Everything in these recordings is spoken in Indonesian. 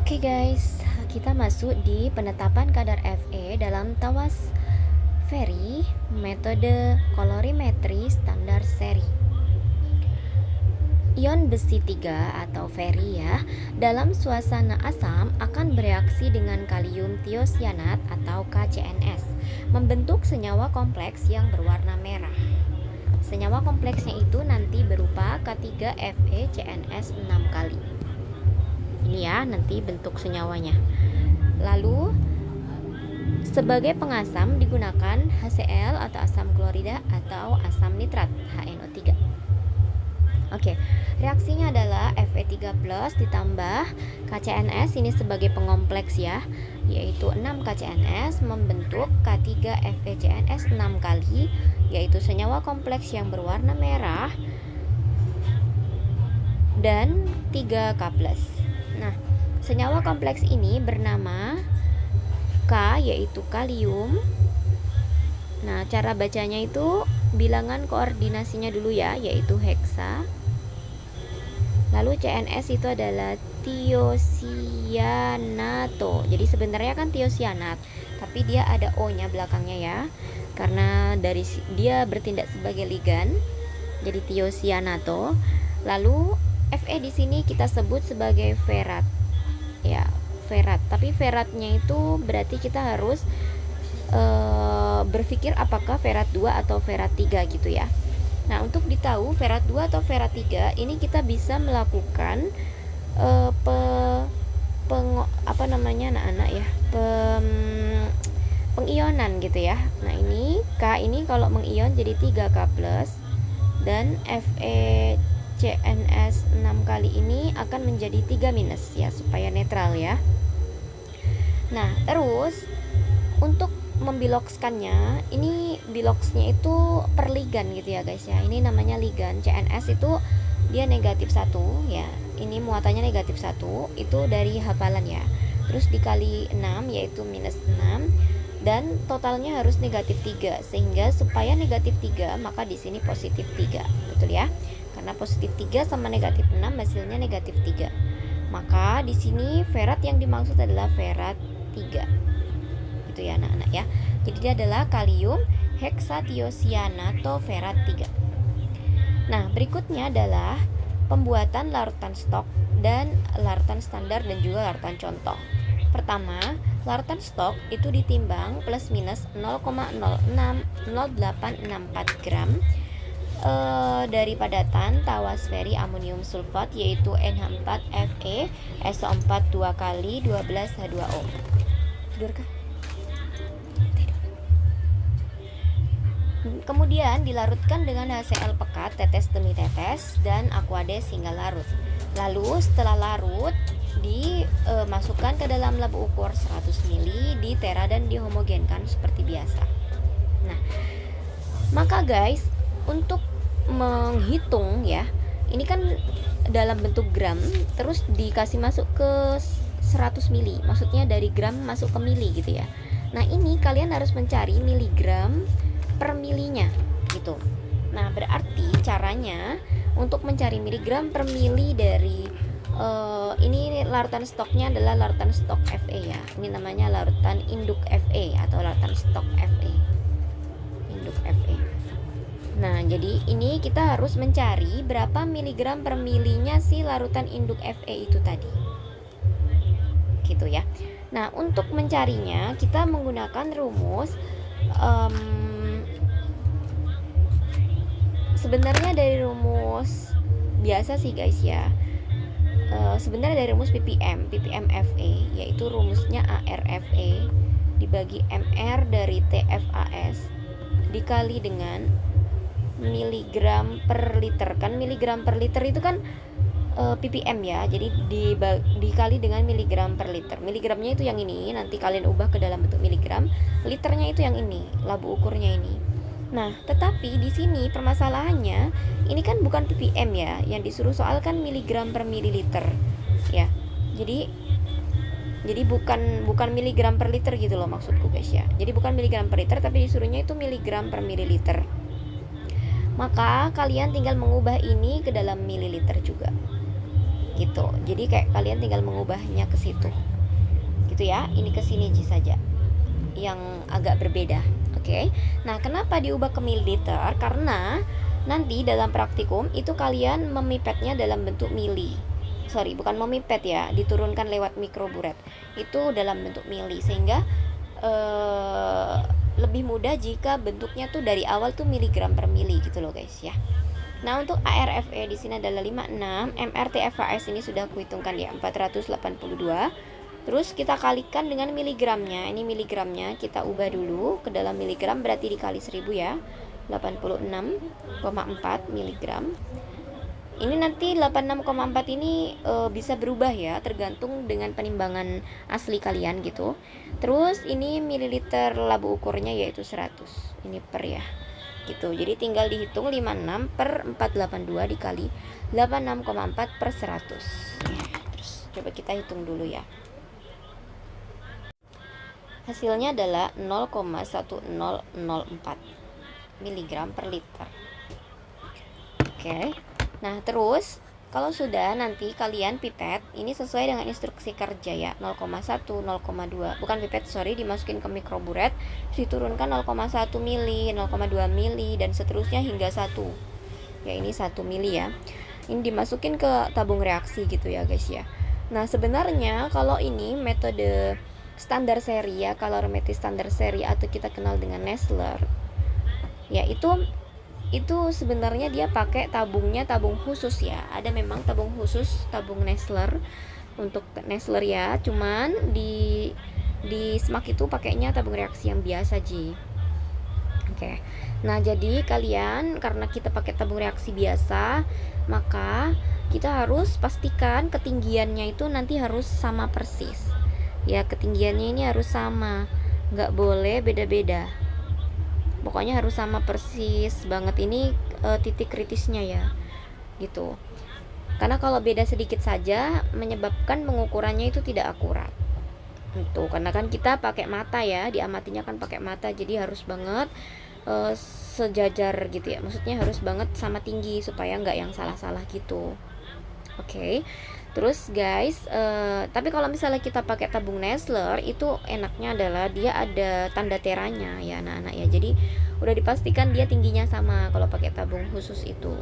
Oke guys, kita masuk di penetapan kadar Fe dalam tawas Feri metode kolorimetri standar seri. Ion besi 3 atau Feri ya, dalam suasana asam akan bereaksi dengan kalium tiosianat atau KCNS, membentuk senyawa kompleks yang berwarna merah. Senyawa kompleksnya itu nanti berupa K3FeCNS 6 kali. Ini ya nanti bentuk senyawanya. Lalu sebagai pengasam digunakan HCl atau asam klorida atau asam nitrat HNO3. Oke, reaksinya adalah Fe3+ ditambah KCNS ini sebagai pengompleks ya, yaitu 6 KCNS membentuk K3FeCNS 6 kali, yaitu senyawa kompleks yang berwarna merah dan 3K+. Nah, senyawa kompleks ini bernama K, yaitu kalium. Nah, cara bacanya itu bilangan koordinasinya dulu ya, yaitu heksa. Lalu CNS itu adalah tiosianato. Jadi sebenarnya kan tiosianat, tapi dia ada O-nya belakangnya ya, karena dari dia bertindak sebagai ligan. Jadi tiosianato. Lalu Fe di sini kita sebut sebagai ferat. Ya, ferat. Tapi feratnya itu berarti kita harus berpikir apakah ferat 2 atau ferat 3 gitu ya. Nah, untuk ditahu ferat 2 atau ferat 3 ini kita bisa melakukan anak-anak ya, pengionan gitu ya. Nah, ini K ini kalau mengion jadi 3K+, dan FeCNS 6 kali ini akan menjadi 3- ya, supaya netral ya. Nah, terus untuk membilokskannya, ini biloksnya itu per ligan gitu ya guys ya. Ini namanya ligan. CNS itu dia negatif 1 ya. Ini muatannya negatif 1, itu dari hafalan ya. Terus dikali 6 yaitu -6, dan totalnya harus negatif 3, sehingga supaya negatif 3 maka di sini positif 3. Betul ya? Karena positif 3 sama negatif 6 hasilnya negatif 3. Maka di sini ferat yang dimaksud adalah ferat 3. Gitu ya anak-anak ya. Jadi dia adalah kalium heksatiosianato ferat 3. Nah, berikutnya adalah pembuatan larutan stok dan larutan standar dan juga larutan contoh. Pertama, larutan stok itu ditimbang plus minus 0,060864 gram dari padatan tawas Feri amonium sulfat yaitu NH4Fe SO4 2 kali 12H2O. Tidur kah? Tidur. Kemudian dilarutkan dengan HCl pekat tetes demi tetes dan aquades hingga larut. Lalu setelah larut dimasukkan ke dalam lab ukur 100 ml, ditera dan dihomogenkan seperti biasa. Nah, maka guys, untuk menghitung ya, ini kan dalam bentuk gram terus dikasih masuk ke 100 mili, maksudnya dari gram masuk ke mili gitu ya. Nah, ini kalian harus mencari miligram per milinya gitu. Nah, berarti caranya untuk mencari miligram per mili dari ini larutan stoknya adalah larutan stok Fe ya. Ini namanya larutan induk Fe atau larutan stok Fe. Induk Fe. Nah, jadi ini kita harus mencari berapa miligram per milinya si larutan induk Fe itu tadi. Gitu ya. Nah, untuk mencarinya kita menggunakan rumus sebenarnya dari rumus biasa sih guys ya. Sebenarnya dari rumus ppm Fe, yaitu rumusnya ARFe dibagi MR dari TFAS dikali dengan miligram per liter. Kan miligram per liter itu kan ppm ya, jadi dikali dengan miligram per liter. Miligramnya itu yang ini, nanti kalian ubah ke dalam bentuk miligram. Liternya itu yang ini, labu ukurnya ini. Nah, tetapi di sini permasalahannya ini kan bukan ppm ya, yang disuruh soal kan miligram per mililiter ya. Jadi bukan miligram per liter gitu loh maksudku guys ya. Jadi bukan miligram per liter, tapi disuruhnya itu miligram per mililiter. Maka kalian tinggal mengubah ini ke dalam mililiter juga. gitu. Jadi kayak kalian tinggal mengubahnya ke situ gitu ya. Ini ke sini saja yang agak berbeda. Oke. Nah, kenapa diubah ke mililiter? Karena nanti dalam praktikum itu kalian memipetnya dalam bentuk mili. Sorry, bukan memipet ya, diturunkan lewat mikroburet. Itu dalam bentuk mili, sehingga lebih mudah jika bentuknya tuh dari awal tuh miligram per mili gitu loh guys ya. Nah, untuk ARFE di sini adalah 56, MRTFAS ini sudah kuhitungkan ya 482. Terus kita kalikan dengan miligramnya. Ini miligramnya kita ubah dulu ke dalam miligram, berarti dikali 1000 ya. 86,4 miligram. Ini nanti 86,4 ini bisa berubah ya, tergantung dengan penimbangan asli kalian gitu. Terus ini mililiter labu ukurnya yaitu 100. Ini per ya. Gitu. Jadi tinggal dihitung 56 per 482 dikali 86,4 per 100. Terus coba kita hitung dulu ya. Hasilnya adalah 0,1004 mg per liter. Oke. Nah, terus kalau sudah nanti kalian pipet, ini sesuai dengan instruksi kerja ya, 0,1, 0,2. Bukan pipet, sorry, dimasukin ke mikroburet, diturunkan 0,1 mili, 0,2 mili dan seterusnya hingga 1. Ya, ini 1 mili ya. Ini dimasukin ke tabung reaksi gitu ya, guys ya. Nah, sebenarnya kalau ini metode standar seri ya, kalorimetri standar seri atau kita kenal dengan Nessler. Ya, itu sebenarnya dia pakai tabungnya tabung khusus ya. Ada memang tabung khusus, tabung Nessler untuk Nessler ya. Cuman di SMAK itu pakainya tabung reaksi yang biasa Ji. Oke. Nah, jadi kalian karena kita pakai tabung reaksi biasa, maka kita harus pastikan ketinggiannya itu nanti harus sama persis. Ya, ketinggiannya ini harus sama, nggak boleh beda-beda. Pokoknya harus sama persis banget. Ini titik kritisnya ya, gitu. Karena kalau beda sedikit saja menyebabkan pengukurannya itu tidak akurat. Gitu. Karena kan kita pakai mata ya, diamatinya kan pakai mata, jadi harus banget sejajar gitu ya. Maksudnya harus banget sama tinggi supaya nggak yang salah-salah gitu. Oke. Terus guys, tapi kalau misalnya kita pakai tabung Nessler itu enaknya adalah dia ada tanda teranya ya anak-anak ya. Jadi udah dipastikan dia tingginya sama kalau pakai tabung khusus itu.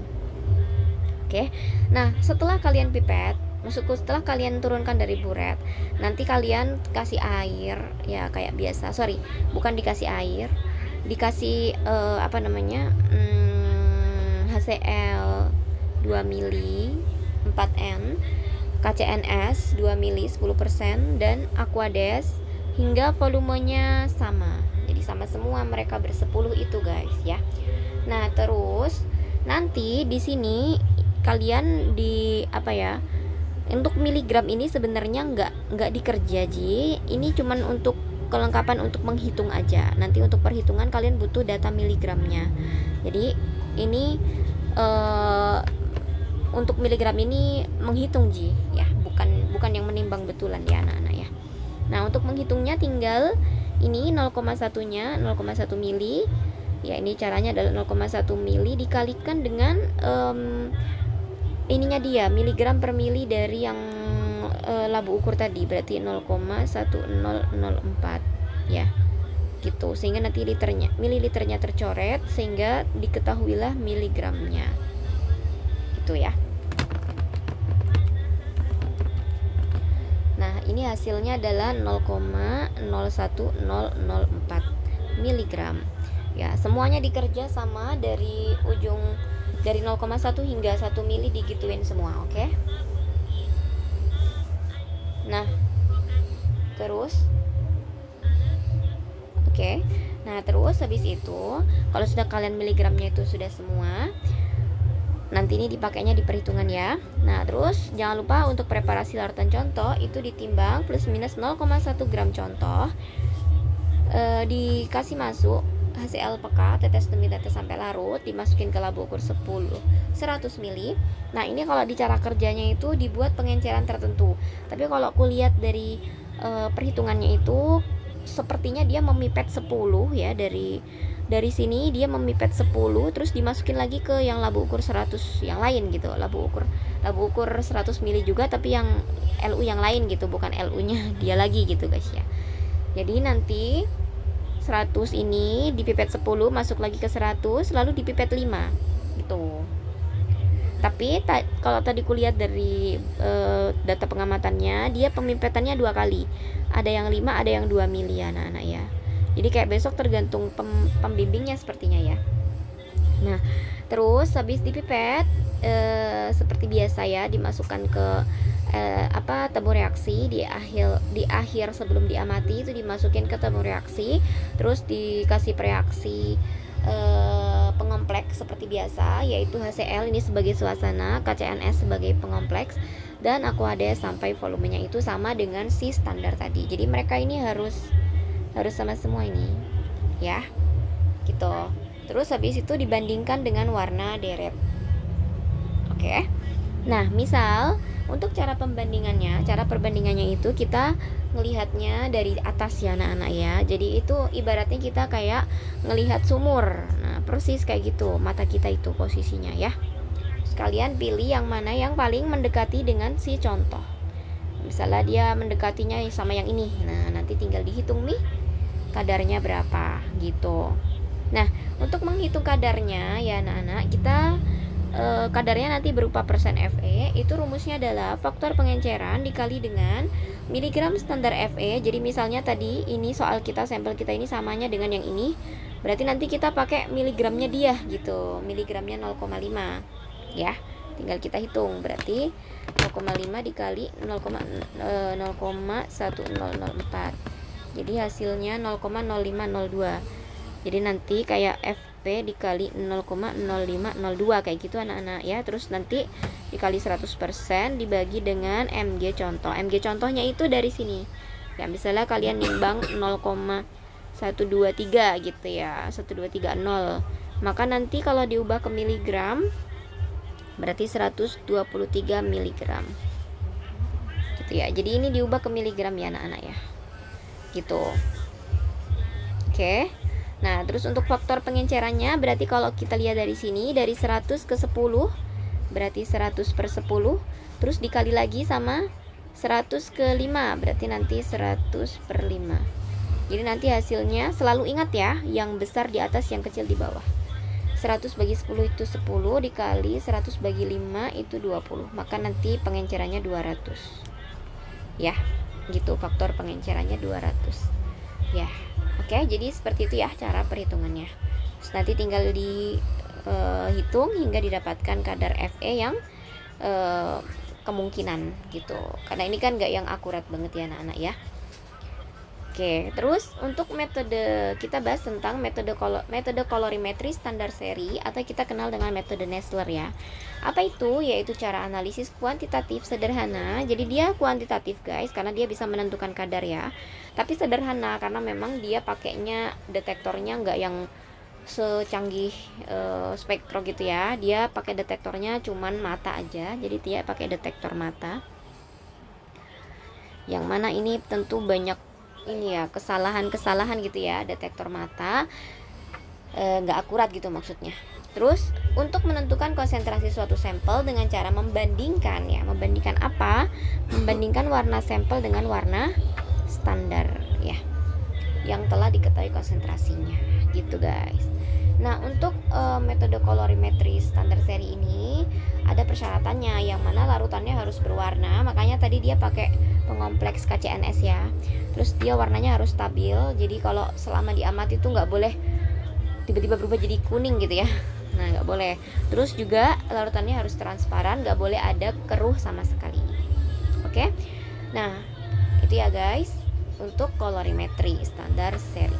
Oke. Nah, setelah kalian pipet, maksudku setelah kalian turunkan dari buret, nanti kalian kasih air ya kayak biasa. Sorry, bukan dikasih air, dikasih HCl 2 mili 4N, KCNS 2 mili 10%, dan Aquades hingga volumenya sama. Jadi sama semua mereka bersepuluh itu guys ya. Nah, terus nanti di sini kalian untuk miligram ini sebenarnya nggak dikerja Ji. Ini cuman untuk kelengkapan untuk menghitung aja. Nanti untuk perhitungan kalian butuh data miligramnya. Jadi ini untuk miligram ini menghitung Ji ya, bukan yang menimbang betulan ya anak-anak ya. Nah, untuk menghitungnya tinggal ini 0,1-nya 0,1 mili. Ya, ini caranya adalah 0,1 mili dikalikan dengan ininya dia miligram per mili dari yang labu ukur tadi, berarti 0,1004 ya. Gitu. Sehingga nanti mililiternya tercoret sehingga diketahuilah miligramnya. Gitu ya. Nah, ini hasilnya adalah 0,01004 miligram. Ya, semuanya dikerja sama dari ujung dari 0,1 hingga 1 mili digituin semua, oke? Nah, terus oke. Nah, terus habis itu kalau sudah kalian miligramnya itu sudah semua, nanti ini dipakainya di perhitungan ya. Nah, terus jangan lupa untuk preparasi larutan contoh itu ditimbang plus minus 0,1 gram contoh, dikasih masuk HCl peka tetes demi tetes sampai larut, dimasukin ke labu ukur 100 mili. Nah, ini kalau di cara kerjanya itu dibuat pengenceran tertentu. Tapi kalau aku lihat dari perhitungannya itu sepertinya dia memipet 10 ya, dari sini dia memipet 10 terus dimasukin lagi ke yang labu ukur 100 yang lain gitu, labu ukur labu ukur 100 mili juga, tapi yang LU yang lain gitu, bukan LU-nya dia lagi gitu guys ya. Jadi nanti 100 ini dipipet 10, masuk lagi ke 100, lalu dipipet 5 gitu. Tapi kalau tadi kulihat dari data pengamatannya, dia pemipetannya 2 kali. Ada yang 5, ada yang 2 mili ya anak-anak ya. Jadi kayak besok tergantung pembimbingnya sepertinya ya. Nah, terus habis dipipet seperti biasa ya, dimasukkan ke tabung reaksi di akhir sebelum diamati itu dimasukin ke tabung reaksi, terus dikasih reaksi pengompleks seperti biasa, yaitu HCl ini sebagai suasana, KCNS sebagai pengompleks, dan Aquades sampai volumenya itu sama dengan si standar tadi. Jadi mereka ini harus sama semua ini ya gitu. Terus habis itu dibandingkan dengan warna deret. Oke. Nah, misal untuk cara perbandingannya itu kita ngelihatnya dari atas ya anak-anak ya. Jadi itu ibaratnya kita kayak ngelihat sumur. Nah, persis kayak gitu mata kita itu posisinya ya. Sekalian pilih yang mana yang paling mendekati dengan si contoh. Misalnya dia mendekatinya sama yang ini. Nah, nanti tinggal dihitung nih kadarnya berapa gitu. Nah, untuk menghitung kadarnya ya anak-anak, kita kadarnya nanti berupa persen Fe. Itu rumusnya adalah faktor pengenceran dikali dengan miligram standar Fe. Jadi misalnya tadi ini soal kita, sampel kita ini samanya dengan yang ini, berarti nanti kita pakai miligramnya dia gitu, miligramnya 0,5 ya. Tinggal kita hitung, berarti 0,5 dikali 0,1004. Jadi hasilnya 0,0502. Jadi nanti kayak FP dikali 0,0502 kayak gitu anak-anak ya. Terus nanti dikali 100% dibagi dengan MG contoh. MG contohnya itu dari sini. Ya misalnya kalian nimbang 0,123 gitu ya, 1230. Maka nanti kalau diubah ke miligram berarti 123 miligram. Gitu ya. Jadi ini diubah ke miligram ya anak-anak ya. Gitu. Oke. Nah, terus untuk faktor pengencerannya berarti kalau kita lihat dari sini, dari 100 ke 10 berarti 100 per 10, terus dikali lagi sama 100 ke 5 berarti nanti 100 per 5. Jadi nanti hasilnya selalu ingat ya, yang besar di atas, yang kecil di bawah. 100 bagi 10 itu 10, dikali 100 bagi 5 itu 20. Maka nanti pengencerannya 200. Ya. Gitu, faktor pengencerannya 200 ya. Oke, jadi seperti itu ya cara perhitungannya. Terus nanti tinggal dihitung hingga didapatkan kadar Fe yang kemungkinan gitu, karena ini kan gak yang akurat banget ya anak-anak ya. Oke, terus untuk metode, kita bahas tentang metode kolorimetri standar seri atau kita kenal dengan metode Nessler ya. Apa itu? Yaitu cara analisis kuantitatif sederhana. Jadi dia kuantitatif guys, karena dia bisa menentukan kadar ya. Tapi sederhana karena memang dia pakainya detektornya nggak yang secanggih spektro gitu ya. Dia pakai detektornya cuman mata aja. Jadi dia pakai detektor mata. Yang mana ini tentu banyak ini ya kesalahan gitu ya, detektor mata nggak akurat gitu maksudnya. Terus untuk menentukan konsentrasi suatu sampel dengan cara membandingkan ya, membandingkan apa? Membandingkan warna sampel dengan warna standar ya, yang telah diketahui konsentrasinya gitu guys. Nah, untuk metode kolorimetri standar seri ini ada persyaratannya, yang mana larutannya harus berwarna. Makanya tadi dia pakai pengompleks KCNS ya. Terus dia warnanya harus stabil. Jadi kalau selama diamati itu nggak boleh tiba-tiba berubah jadi kuning gitu ya. Nah, nggak boleh. Terus juga larutannya harus transparan, nggak boleh ada keruh sama sekali. Oke. Nah, itu ya guys untuk kolorimetri standar seri.